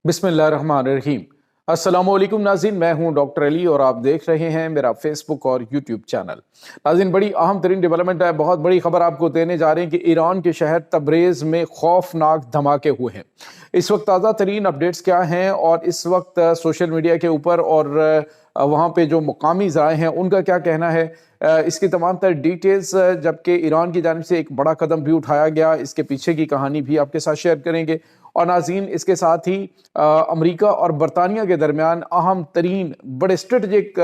बिस्मिल्लाहिर्रहमानिर्रहीम। अस्सलाम वालेकुम नाज़रीन, मैं हूं डॉक्टर अली और आप देख रहे हैं मेरा फेसबुक और यूट्यूब चैनल। नाज़रीन, बड़ी अहम तरीन डेवलपमेंट है, बहुत बड़ी खबर आपको देने जा रहे हैं कि ईरान के शहर तबरेज़ में खौफनाक धमाके हुए हैं। इस वक्त ताज़ा तरीन अपडेट्स क्या हैं और इस वक्त सोशल मीडिया के ऊपर और वहाँ पे जो मुकामी ज़राए हैं उनका क्या कहना है, इसकी तमाम तर डिटेल्स, जबकि ईरान की जानिब से एक बड़ा कदम भी उठाया गया, इसके पीछे की कहानी भी आपके साथ शेयर करेंगे। और नाज़रीन, इसके साथ ही अमेरिका और बरतानिया के दरमियान अहम तरीन बड़े स्ट्रेटजिक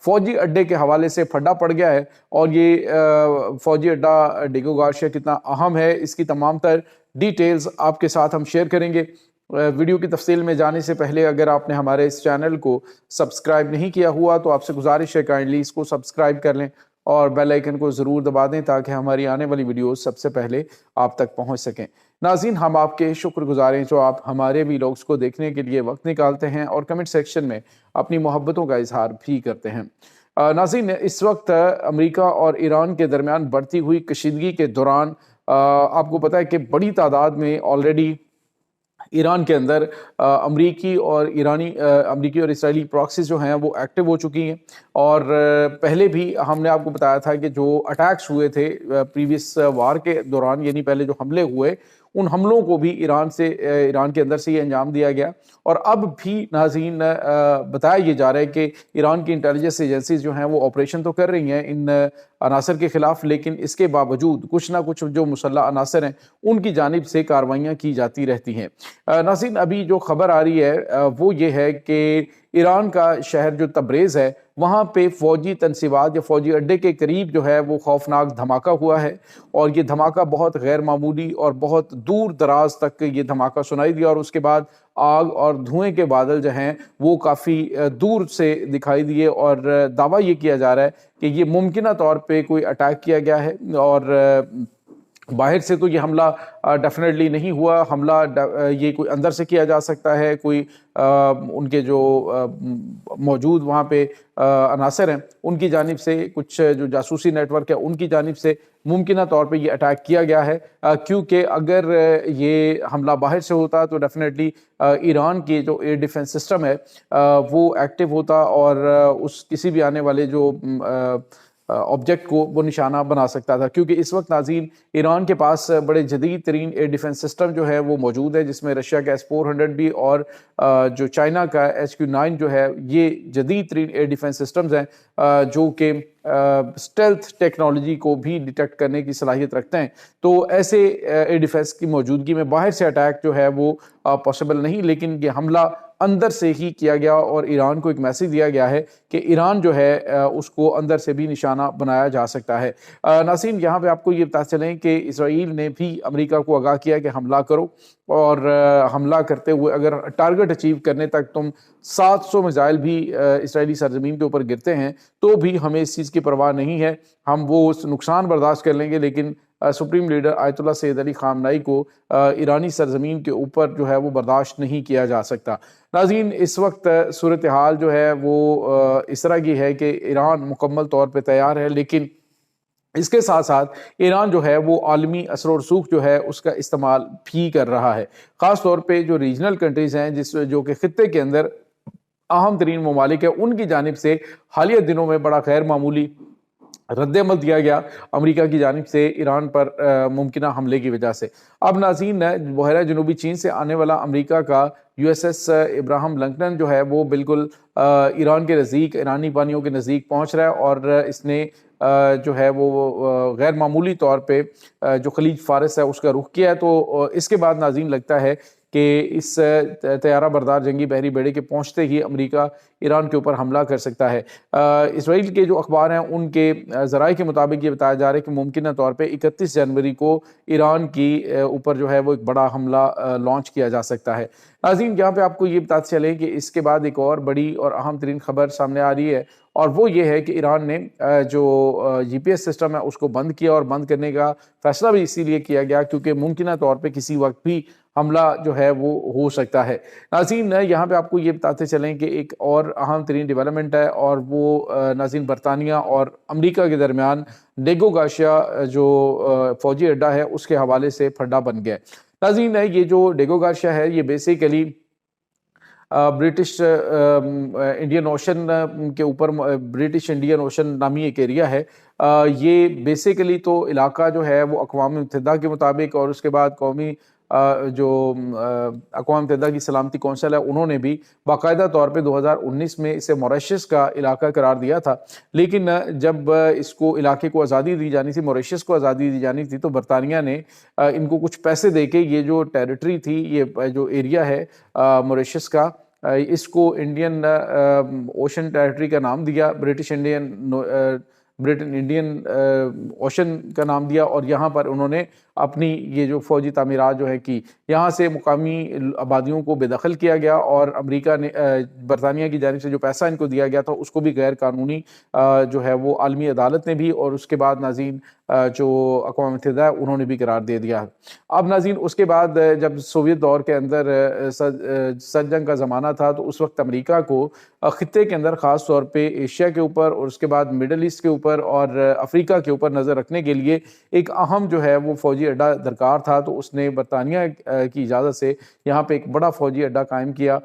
फौजी अड्डे के हवाले से फड्डा पड़ गया है और ये फौजी अड्डा डिगो गार्शिया कितना अहम है, इसकी तमाम तर डिटेल्स आपके साथ हम शेयर करेंगे। वीडियो की तफसील में जाने से पहले अगर आपने हमारे इस चैनल को सब्सक्राइब नहीं किया हुआ तो आपसे गुजारिश है काइंडली इसको सब्सक्राइब कर लें और बेल आइकन को ज़रूर दबा दें ताकि हमारी आने वाली वीडियोस सबसे पहले आप तक पहुंच सकें। नाज़रीन, हम आपके शुक्रगुजार हैं जो आप हमारे वीडियोस को देखने के लिए वक्त निकालते हैं और कमेंट सेक्शन में अपनी मोहब्बतों का इजहार भी करते हैं। नाज़रीन, इस वक्त अमेरिका और ईरान के दरमियान बढ़ती हुई कशीदगी के दौरान आपको पता है कि बड़ी तादाद में ऑलरेडी ईरान के अंदर अमरीकी और इसराइली प्रॉक्सीज जो हैं वो एक्टिव हो चुकी हैं। और पहले भी हमने आपको बताया था कि जो अटैक्स हुए थे प्रीवियस वार के दौरान, यानी पहले जो हमले हुए, उन हमलों को भी ईरान के अंदर से ही अंजाम दिया गया। और अब भी नाज़रीन बताया ये जा रहा है कि ईरान की इंटेलिजेंस एजेंसीज जो हैं वो ऑपरेशन तो कर रही हैं इन अनासर के खिलाफ, लेकिन इसके बावजूद कुछ ना कुछ जो मुसल्लह अनासर हैं उनकी जानिब से कार्रवाइयाँ की जाती रहती हैं। नाज़रीन, अभी जो खबर आ रही है वो ये है कि ईरान का शहर जो तबरेज़ है वहाँ पे फौजी तनसीबात या फौजी अड्डे के करीब जो है वो खौफनाक धमाका हुआ है और ये धमाका बहुत गैर मामूली और बहुत दूर दराज तक ये धमाका सुनाई दिया और उसके बाद आग और धुएं के बादल जो हैं वो काफ़ी दूर से दिखाई दिए और दावा ये किया जा रहा है कि ये मुमकिन तौर पे कोई अटैक किया गया है और बाहर से तो ये हमला डेफिनेटली नहीं हुआ। हमला ये कोई अंदर से किया जा सकता है, कोई उनके जो मौजूद वहाँ पे अनासर हैं उनकी जानिब से, कुछ जो जासूसी नेटवर्क है उनकी जानिब से मुमकिन तौर पे ये अटैक किया गया है। क्योंकि अगर ये हमला बाहर से होता तो डेफिनेटली ईरान की जो एयर डिफेंस सिस्टम है वो एक्टिव होता और उस किसी भी आने वाले जो ऑब्जेक्ट को वो निशाना बना सकता था। क्योंकि इस वक्त नाज़रीन ईरान के पास बड़े जदीद तरीन एयर डिफेंस सिस्टम जो है वो मौजूद है, जिसमें रशिया का S-400 भी और जो चाइना का HQ-9 जो है, ये जदीद तरीन एयर डिफेंस सिस्टम्स हैं जो कि स्टेल्थ टेक्नोलॉजी को भी डिटेक्ट करने की सलाहियत रखते हैं। तो ऐसे एयर डिफेंस की मौजूदगी में बाहर से अटैक जो है वो पॉसिबल नहीं, लेकिन ये हमला अंदर से ही किया गया और ईरान को एक मैसेज दिया गया है कि ईरान जो है उसको अंदर से भी निशाना बनाया जा सकता है। नाज़रीन, यहाँ पे आपको ये बता चलें कि इसराइल ने भी अमेरिका को आगाह किया कि हमला करो और हमला करते हुए अगर टारगेट अचीव करने तक तुम 700 मिसाइल भी इसराइली सरजमीन के ऊपर गिरते हैं तो भी हमें इस चीज़ की परवाह नहीं है, हम वो नुकसान बर्दाश्त कर लेंगे, लेकिन supreme leader Ayatollah Syed Ali खामनाई को ईरानी सरजमीन के ऊपर जो है वो बर्दाश्त नहीं किया जा सकता। नाज़रीन, इस वक्त सूरत हाल जो है वो इस तरह की है कि ईरान मुकम्मल तौर पे तैयार है, लेकिन इसके साथ साथ ईरान जो है वो आलमी असर और सूख जो है उसका इस्तेमाल भी कर रहा है। ख़ास तौर पे जो रीजनल कंट्रीज़ हैं जो कि ख़ित्ते के अंदर अहम तरीन ममालिक है, उनकी जानिब से हालिया दिनों में बड़ा गैर मामूली रद्द-ए-अमल दिया गया अमेरिका की जानिब से ईरान पर मुमकिन हमले की वजह से। अब नाज़रीन, बहरा जनूबी चीन से आने वाला अमेरिका का USS इब्राहिम लिंकन जो है वो बिल्कुल ईरान के नज़दीक, ईरानी पानियों के नज़दीक पहुँच रहा है और इसने जो है वो गैर मामूली तौर पे जो खलीज फारिस है उसका रुख किया है। तो इसके बाद नाज़रीन लगता है कि इस तैयारा बरदार जंगी बहरी बेड़े के पहुंचते ही अमेरिका ईरान के ऊपर हमला कर सकता है। इसराइल के जो अखबार हैं उनके ज़राए के मुताबिक ये बताया जा रहा है कि मुमकिन तौर पे 31 जनवरी को ईरान की ऊपर जो है वो एक बड़ा हमला लॉन्च किया जा सकता है। नाज़रीन, यहाँ पे आपको ये बताते चलें कि इसके बाद एक और बड़ी और अहम तरीन खबर सामने आ रही है और वो ये है कि ईरान ने जो GPS सिस्टम है उसको बंद किया और बंद करने का फैसला भी इसीलिए किया गया क्योंकि मुमकिन तौर पे किसी वक्त भी हमला जो है वो हो सकता है। नाज़रीन, यहाँ पे आपको ये बताते चलें कि एक और अहम तरीन डेवलपमेंट है और वो नाज़रीन बरतानिया और अमेरिका के दरमियान डिगो गार्शिया जो फौजी अड्डा है उसके हवाले से फड्डा बन गया है। नाज़रीन, ये जो डिगो गार्शिया है ये बेसिकली برٹش انڈین اوشن کے اوپر برٹش انڈین اوشن نامی ایک ایریا ہے. یہ بیسیکلی تو علاقہ جو ہے وہ اقوام متحدہ کے مطابق اور اس کے بعد قومی جو اقوام متحدہ کی سلامتی کونسل ہے انہوں نے بھی باقاعدہ طور پہ 2019 میں اسے موریشس کا علاقہ قرار دیا تھا. لیکن جب اس کو علاقے کو آزادی دی جانی تھی، موریشس کو آزادی دی جانی تھی، تو برطانیہ نے ان کو کچھ پیسے دے کے یہ جو ٹیریٹری تھی، یہ جو ایریا ہے موریشس کا، اس کو انڈین اوشن ٹیریٹری کا نام دیا، برٹش انڈین اوشن کا نام دیا. اور یہاں پر انہوں نے اپنی یہ جو فوجی تعمیرات جو ہے کی، یہاں سے مقامی آبادیوں کو بے دخل کیا گیا، اور امریکہ نے برطانیہ کی جانب سے جو پیسہ ان کو دیا گیا تھا اس کو بھی غیر قانونی جو ہے وہ عالمی عدالت نے بھی، اور اس کے بعد ناظرین جو اقوام متحدہ ہے انہوں نے بھی قرار دے دیا. اب ناظرین اس کے بعد جب سوویت دور کے اندر سرد جنگ کا زمانہ تھا، تو اس وقت امریکہ کو خطے کے اندر خاص طور پہ ایشیا کے اوپر اور اس کے بعد مڈل ایسٹ کے اوپر اور افریقہ کے اوپر نظر رکھنے کے لیے ایک اہم جو ہے وہ فوجی اڈہ درکار تھا. تو اس نے برطانیہ کی اجازت سے یہاں پہ ایک بڑا فوجی اڈہ قائم کیا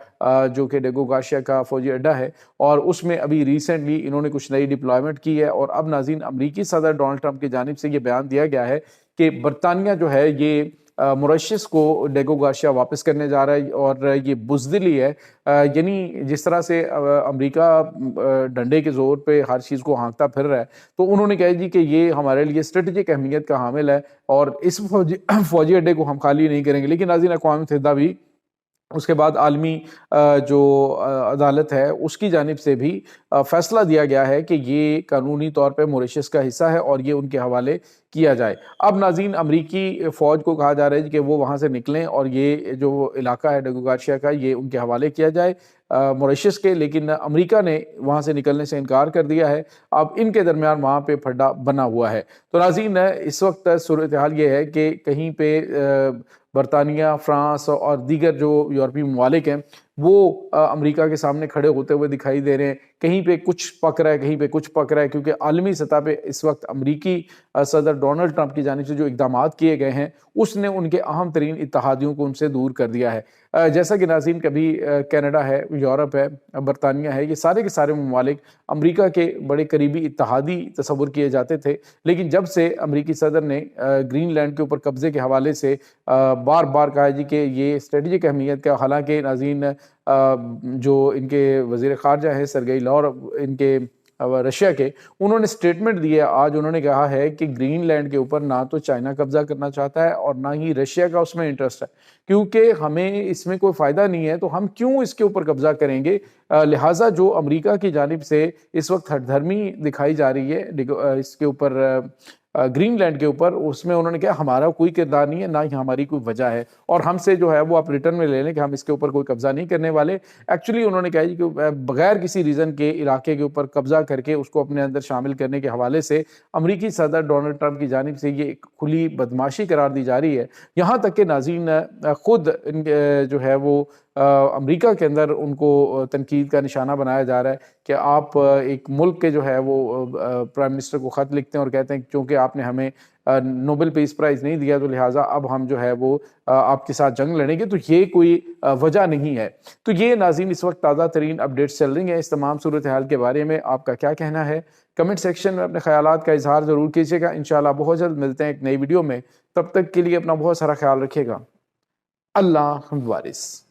جو کہ ڈیگو گارشیا کا فوجی اڈہ ہے، اور اس میں ابھی ریسنٹلی انہوں نے کچھ نئی ڈپلائمنٹ کی ہے. اور اب ناظرین امریکی صدر ڈونلڈ ٹرمپ کی جانب سے یہ بیان دیا گیا ہے کہ برطانیہ جو ہے یہ موریشس کو ڈیگو گارشیا واپس کرنے جا رہا ہے، اور یہ بزدلی ہے. یعنی جس طرح سے امریکہ ڈنڈے کے زور پہ ہر چیز کو ہانکتا پھر رہا ہے، تو انہوں نے کہا جی کہ یہ ہمارے لیے اسٹریٹجک اہمیت کا حامل ہے، اور اس فوجی اڈے کو ہم خالی نہیں کریں گے. لیکن ناظرین اقوام متحدہ بھی، اس کے بعد عالمی جو عدالت ہے اس کی جانب سے بھی فیصلہ دیا گیا ہے کہ یہ قانونی طور پہ موریشس کا حصہ ہے اور یہ ان کے حوالے کیا جائے. اب ناظرین امریکی فوج کو کہا جا رہا ہے کہ وہ وہاں سے نکلیں اور یہ جو علاقہ ہے ڈیگو گارشیا کا یہ ان کے حوالے کیا جائے موریشس کے. لیکن امریکہ نے وہاں سے نکلنے سے انکار کر دیا ہے. اب ان کے درمیان وہاں پہ پھڈا بنا ہوا ہے. تو ناظرین اس وقت صورتحال یہ ہے کہ کہیں پہ برطانیہ، فرانس اور دیگر جو یورپی ممالک ہیں وہ امریکہ کے سامنے کھڑے ہوتے ہوئے دکھائی دے رہے ہیں. کہیں پہ کچھ پک رہا ہے، کہیں پہ کچھ پک رہا ہے، کیونکہ عالمی سطح پہ اس وقت امریکی صدر ڈونلڈ ٹرمپ کی جانب سے جو اقدامات کیے گئے ہیں اس نے ان کے اہم ترین اتحادیوں کو ان سے دور کر دیا ہے. جیسا کہ ناظرین کبھی کینیڈا ہے، یورپ ہے، برطانیہ ہے، یہ سارے کے سارے ممالک امریکہ کے بڑے قریبی اتحادی تصور کیے جاتے تھے. لیکن جب سے امریکی صدر نے گرین لینڈ کے اوپر قبضے کے حوالے سے بار بار کہا جی کہ یہ اسٹریٹجک اہمیت کا، حالانکہ ناظرین جو ان کے وزیر خارجہ ہیں سرگئی لاروف ان کے رشیا کے، انہوں نے سٹیٹمنٹ دی ہے آج. انہوں نے کہا ہے کہ گرین لینڈ کے اوپر نہ تو چائنا قبضہ کرنا چاہتا ہے اور نہ ہی رشیا کا اس میں انٹرسٹ ہے، کیونکہ ہمیں اس میں کوئی فائدہ نہیں ہے، تو ہم کیوں اس کے اوپر قبضہ کریں گے. لہٰذا جو امریکہ کی جانب سے اس وقت ہٹ دھرمی دکھائی جا رہی ہے اس کے اوپر گرین لینڈ کے اوپر، اس میں انہوں نے کہا ہمارا کوئی کردار نہیں ہے، نہ ہی ہماری کوئی وجہ ہے، اور ہم سے جو ہے وہ آپ ریٹرن میں لے لیں کہ ہم اس کے اوپر کوئی قبضہ نہیں کرنے والے. ایکچولی انہوں نے کہا جی کہ بغیر کسی ریزن کے علاقے کے اوپر قبضہ کر کے اس کو اپنے اندر شامل کرنے کے حوالے سے امریکی صدر ڈونلڈ ٹرمپ کی جانب سے یہ ایک کھلی بدماشی قرار دی جا رہی ہے. یہاں تک کہ ناظرین خود جو ہے وہ امریکہ کے اندر ان کو تنقید کا نشانہ بنایا جا رہا ہے کہ آپ ایک ملک کے جو ہے وہ پرائم منسٹر کو خط لکھتے ہیں اور کہتے ہیں چونکہ آپ نے ہمیں نوبل پیس پرائز نہیں دیا تو لہٰذا اب ہم جو ہے وہ آپ کے ساتھ جنگ لڑیں گے. تو یہ کوئی وجہ نہیں ہے. تو یہ ناظرین اس وقت تازہ ترین اپڈیٹس چل رہی ہیں. اس تمام صورتحال کے بارے میں آپ کا کیا کہنا ہے؟ کمنٹ سیکشن میں اپنے خیالات کا اظہار ضرور کیجیے گا. انشاءاللہ بہت جلد ملتے ہیں ایک نئی ویڈیو میں. تب تک کے لیے اپنا بہت سارا خیال رکھیے گا. اللہ وارث.